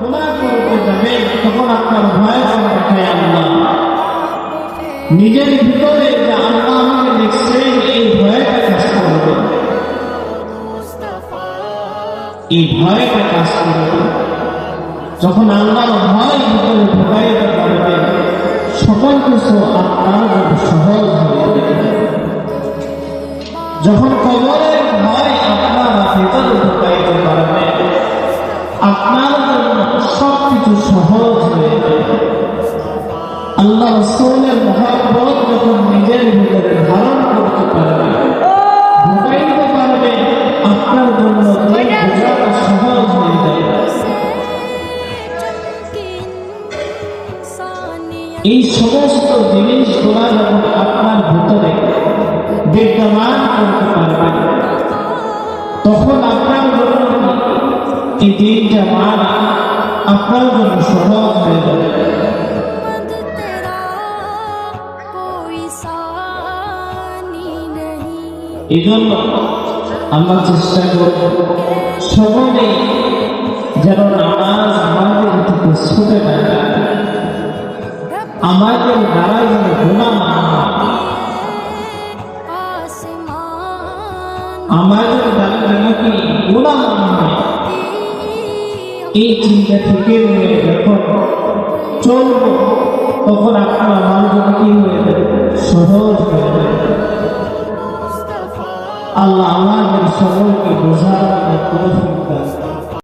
গুনাহ করতে যাবেন তখন আপনার ভয় করবে আল্লাহ। নিজের ভিতরে যে আল্লাহ আমাকে দেখছেন এই ভয়টা কাজ করবে, এই ভয়টা কাজ করবে। যখন আল্লাহর ভয় ভিতরে ঢুকাইতে পারবে সকল কিছু আপনার জন্য সহজ হয়ে যাবে। যখন কবরের ভয় আপনার ভিতরে ঢুকাইতে পারবে আপনার জন্য সবকিছু সহজ হয়ে যাবে। আল্লাহ রাসূলের মহব্বত যখন নিজের ভিতরে ধারণ করতে পারবে ঢুকাইতে পারবে আপনার জন্য বোঝাটা সহজ হয়ে যাবে। এই সমস্ত জিনিসগুলা যখন আপনার ভিতরে বিদ্যমান করতে পারবেন তখন আপনার জন্য এই দিনটা মানা আপনার জন্য সহজ হয়ে যাবে। এই জন্য আমরা চেষ্টা করব সকলে যেন নামাজ আমাদের থেকে ছুটে না যায়, আমাদের দ্বারা যেন গুনাহ না হয়, আমাদের দ্বারা যেন কি গুনাহ না হয়। এই চিন্তা থেকে যখন চলব তখন আপনার আমার জন্য কি হয়ে যাবে, সহজ হয়ে যাবে। আল্লাহ আমাদের সকলকে বোঝার